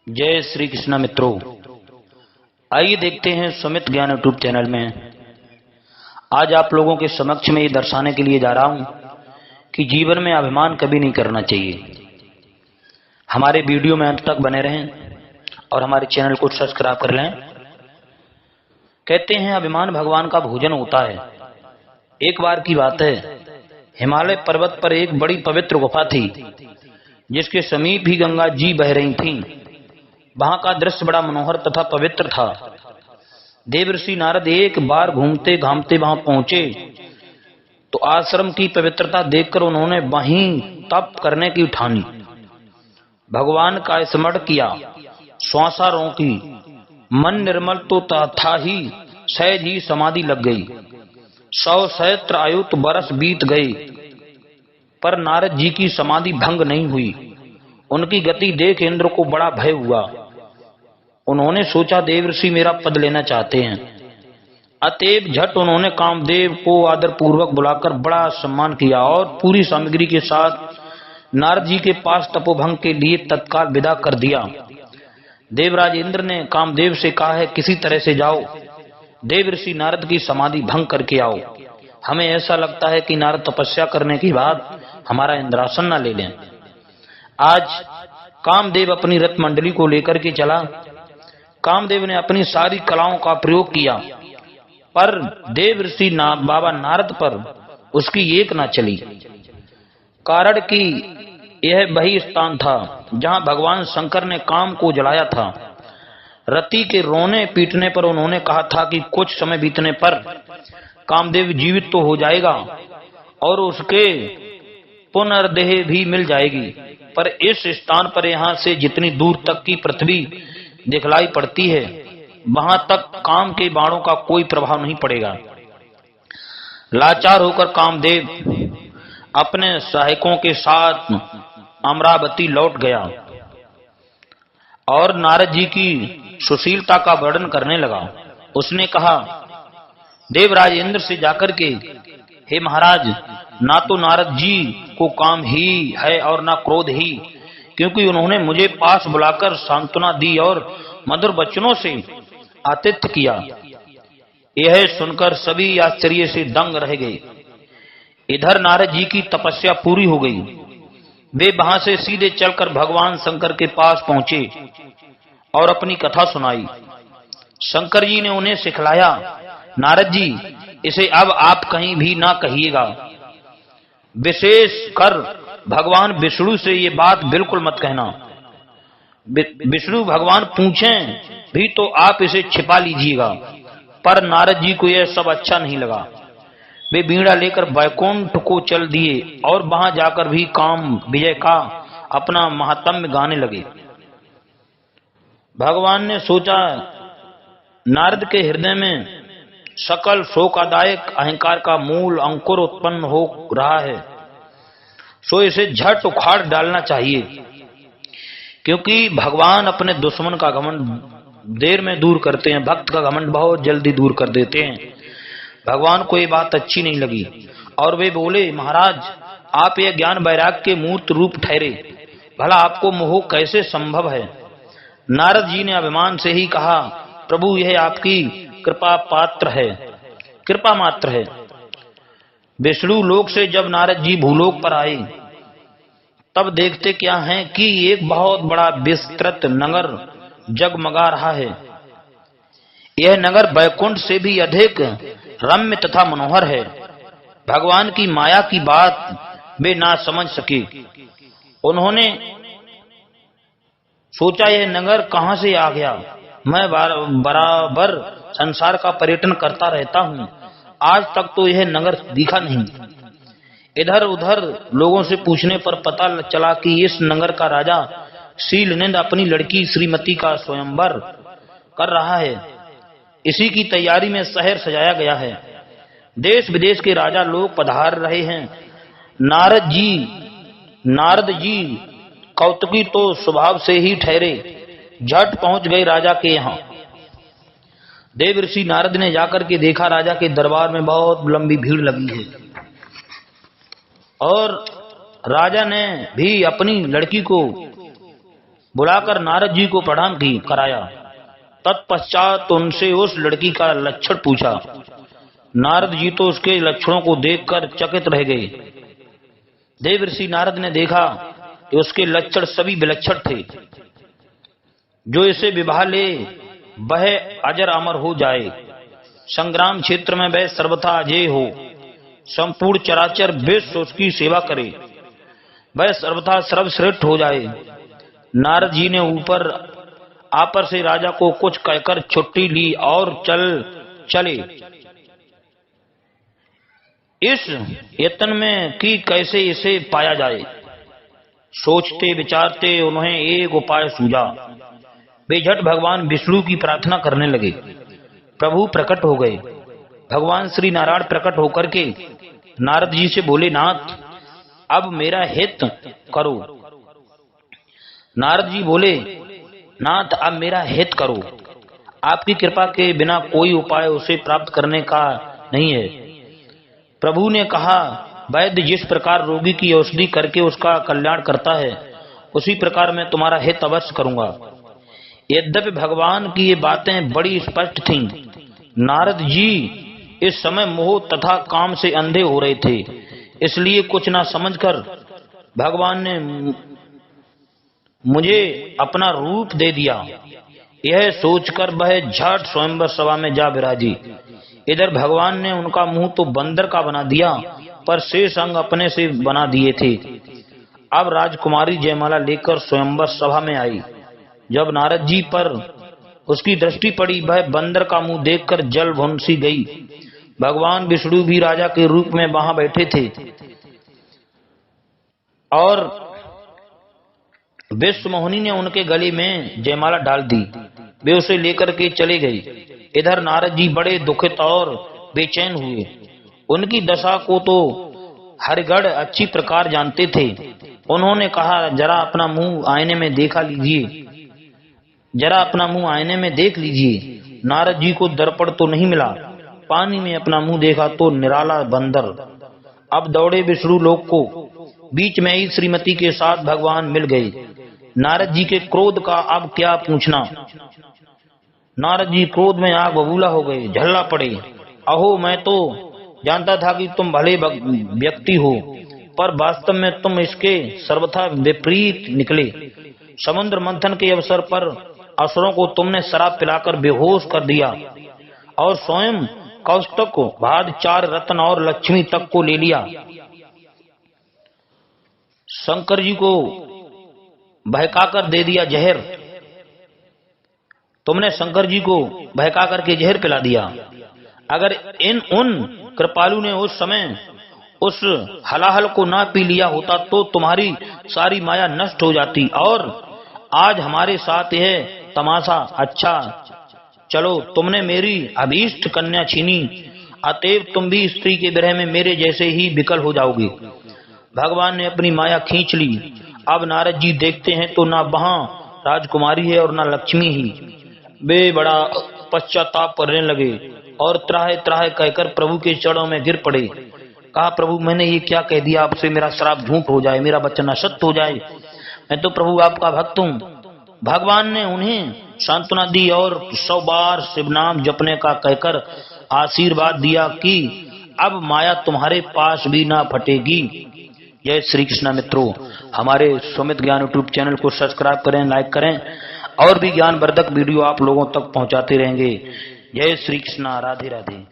जय श्री कृष्णा मित्रों, आइए देखते हैं सुमित ज्ञान यूट्यूब चैनल में। आज आप लोगों के समक्ष में ये दर्शाने के लिए जा रहा हूं कि जीवन में अभिमान कभी नहीं करना चाहिए। हमारे वीडियो में अंत तक बने रहें और हमारे चैनल को सब्सक्राइब कर लें। कहते हैं अभिमान भगवान का भोजन होता है। एक बार की बात है, हिमालय पर्वत पर एक बड़ी पवित्र गुफा थी जिसके समीप ही गंगा जी बह रही थीं। वहां का दृश्य बड़ा मनोहर तथा पवित्र था। देवर्षि नारद एक बार घूमते घामते वहां पहुंचे तो आश्रम की पवित्रता देखकर उन्होंने वहीं तप करने की ठानी। भगवान का स्मरण किया, श्वासा रोकी, मन निर्मल तो था ही, सहज ही समाधि लग गई। 100 सहस्त्र आयुत बरस बीत गए पर नारद जी की समाधि भंग नहीं हुई। उनकी गति देख इंद्र को बड़ा भय हुआ। उन्होंने सोचा देवर्षि मेरा पद लेना चाहते हैं। अतएव झट उन्होंने कामदेव को आदर पूर्वक बुलाकर बड़ा सम्मान किया और पूरी सामग्री के साथ नारद जी के पास तपोभंग के लिए तत्काल विदा कर दिया। देवराज इंद्र ने कामदेव से कहा है, किसी तरह से जाओ, देवर्षि नारद की समाधि भंग करके आओ। हमें ऐसा लगता है कि नारद तपस्या करने के बाद हमारा इंद्रासन न ले लें। आज कामदेव अपनी रथ मंडली को लेकर के चला। कामदेव ने अपनी सारी कलाओं का प्रयोग किया पर देवर्षि बाबा नारद पर उसकी एक न चली। कारण कि यह वही स्थान था जहां भगवान शंकर ने काम को जलाया था। रति के रोने पीटने पर उन्होंने कहा था कि कुछ समय बीतने पर कामदेव जीवित तो हो जाएगा और उसके पुनर्देह भी मिल जाएगी, पर इस स्थान पर यहां से जितनी दूर तक की पृथ्वी दिखलाई पड़ती है वहां तक काम के बाणों का कोई प्रभाव नहीं पड़ेगा। लाचार होकर कामदेव अपने सहायकों के साथ अमरावती लौट गया और नारद जी की सुशीलता का वर्णन करने लगा। उसने कहा, देवराज इंद्र से जाकर के, हे महाराज, ना तो नारद जी को काम ही है और ना क्रोध ही, क्योंकि उन्होंने मुझे पास बुलाकर सांत्वना दी और मधुर वचनों से आतिथ्य किया। यह सुनकर सभी आश्चर्य से दंग रह गए। इधर नारद जी की तपस्या पूरी हो गई। वे वहां से सीधे चलकर भगवान शंकर के पास पहुंचे और अपनी कथा सुनाई। शंकर जी ने उन्हें सिखलाया, नारद जी, इसे अब आप कहीं भी ना कहिएगा। विशेष कर भगवान विष्णु से ये बात बिल्कुल मत कहना। विष्णु भगवान पूछें भी तो आप इसे छिपा लीजिएगा। पर नारद जी को यह सब अच्छा नहीं लगा। वे बीड़ा लेकर वैकुंठ को चल दिए और वहां जाकर भी काम विजय का अपना महात्म्य गाने लगे। भगवान ने सोचा, नारद के हृदय में सकल शोकादायक अहंकार का मूल अंकुर उत्पन्न हो रहा है, सो इसे झट उखाड़ डालना चाहिए, क्योंकि भगवान अपने दुश्मन का घमंड देर में दूर करते हैं, भक्त का घमंड बहुत जल्दी दूर कर देते हैं। भगवान को ये बात अच्छी नहीं लगी और वे बोले, महाराज, आप यह ज्ञान वैराग्य के मूर्त रूप ठहरे, भला आपको मोह कैसे संभव है? नारद जी ने अभिमान से ही कहा, प्रभु, यह आपकी कृपा पात्र है, कृपा मात्र है। विष्णु लोक से जब नारद जी भूलोक पर आए तब देखते क्या हैं कि एक बहुत बड़ा विस्तृत नगर जगमगा रहा है। यह नगर वैकुंठ से भी अधिक रम्य तथा मनोहर है। भगवान की माया की बात वे ना समझ सके। उन्होंने सोचा, यह नगर कहां से आ गया? मैं बराबर संसार का पर्यटन करता रहता हूं, आज तक तो यह नगर दिखा नहीं। इधर उधर लोगों से पूछने पर पता चला कि इस नगर का राजा शीलनिंद अपनी लड़की श्रीमती का स्वयंवर कर रहा है। इसी की तैयारी में शहर सजाया गया है। देश विदेश के राजा लोग पधार रहे हैं। नारद जी कौतुकी तो स्वभाव से ही ठहरे, झट पहुंच गए राजा के यहाँ। देवर्षि नारद ने जाकर के देखा, राजा के दरबार में बहुत लंबी भीड़ लगी है और राजा ने भी अपनी लड़की को बुलाकर नारद जी को प्रणाम कराया। तत्पश्चात उनसे उस लड़की का लक्षण पूछा। नारद जी तो उसके लक्षणों को देखकर चकित रह गए। देवर्षि नारद ने देखा कि उसके लक्षण सभी विलक्षण थे। जो इसे विवाह ले वह अजर अमर हो जाए, संग्राम क्षेत्र में वह सर्वथा अजेय हो, संपूर्ण चराचर विश्व उसकी सेवा करे, वह सर्वथा सर्वश्रेष्ठ हो जाए। नारद जी ने ऊपर आपर से राजा को कुछ कहकर छुट्टी ली और चले। इस यत्न में कि कैसे इसे पाया जाए, सोचते विचारते उन्हें एक उपाय सूझा। वे झट भगवान विष्णु की प्रार्थना करने लगे। प्रभु प्रकट हो गए। भगवान श्री नारायण प्रकट होकर के नारद जी से बोले, नाथ अब मेरा हित करो। नारद जी बोले, नाथ अब मेरा हित करो। आपकी कृपा के बिना कोई उपाय उसे प्राप्त करने का नहीं है। प्रभु ने कहा, वैद्य जिस प्रकार रोगी की औषधि करके उसका कल्याण करता है, उसी प्रकार मैं तुम्हारा हित अवश्य करूंगा। यद्यपि भगवान की ये बातें बड़ी स्पष्ट थीं, नारद जी इस समय मोह तथा काम से अंधे हो रहे थे, इसलिए कुछ ना समझकर भगवान ने मुझे अपना रूप दे दिया। यह सोचकर वह झट स्वयंवर सभा में जा विराजी। इधर भगवान ने उनका मुंह तो बंदर का बना दिया, पर शेष अंग अपने से बना दिए थे। अब राजकुमारी जयमाला लेकर स्वयंवर सभा में आई। जब नारद जी पर उसकी दृष्टि पड़ी, वह बंदर का मुंह देखकर जल भुनसी गई। भगवान विष्णु भी राजा के रूप में वहां बैठे थे और विश्व मोहिनी ने उनके गले में जयमाला डाल दी। वे उसे लेकर के चले गए। इधर नारद जी बड़े दुखित और बेचैन हुए। उनकी दशा को तो हरिगढ़ अच्छी प्रकार जानते थे। उन्होंने कहा, जरा अपना मुंह आईने में देख लीजिए। नारद जी को दर्पण तो नहीं मिला। पानी में अपना मुंह देखा तो निराला बंदर। अब दौड़े विष्णु लोक को। बीच में ही श्रीमती के साथ भगवान मिल गए। नारद जी के क्रोध का अब क्या पूछना। नारद जी क्रोध में आग बबूला हो गए, झल्ला पड़े। अहो, मैं तो जानता था कि तुम भले व्यक्ति हो, पर वास्तव में तुम इसके सर्वथा विपरीत निकले। समुद्र मंथन के अवसर पर असुरों को तुमने शराब पिलाकर बेहोश कर दिया और स्वयं कौस्तुभ को बाद 4 रत्न और लक्ष्मी तक को ले लिया। शंकर जी को बहकाकर दे दिया जहर। तुमने शंकर जी को बहका करके जहर पिला दिया। अगर उन कृपालु ने उस समय उस हलाहल को ना पी लिया होता तो तुम्हारी सारी माया नष्ट हो जाती और आज हमारे साथ यह तमाशा। अच्छा चलो, तुमने मेरी अभीष्ट कन्या छीनी, अतएव तुम भी स्त्री के विरह में मेरे जैसे ही विकल हो जाओगे। भगवान ने अपनी माया खींच ली। अब नारद जी देखते हैं तो ना वहां राजकुमारी है और ना लक्ष्मी ही। वे बड़ा पश्चाताप करने लगे और त्राहे त्राहे कहकर प्रभु के चरणों में गिर पड़े। कहा, प्रभु मैंने ये क्या कह दिया आपसे, मेरा श्राप झूठ हो जाए, मेरा वचन असत्य हो जाए। मैं तो प्रभु आपका भक्त हूँ। भगवान ने उन्हें सांत्वना दी और 100 बार शिव नाम जपने का कहकर आशीर्वाद दिया कि अब माया तुम्हारे पास भी ना फटेगी। जय श्री कृष्ण। मित्रों, हमारे सुमित ज्ञान यूट्यूब चैनल को सब्सक्राइब करें, लाइक करें और भी ज्ञानवर्धक वीडियो आप लोगों तक पहुंचाते रहेंगे। जय श्री कृष्ण। राधे राधे।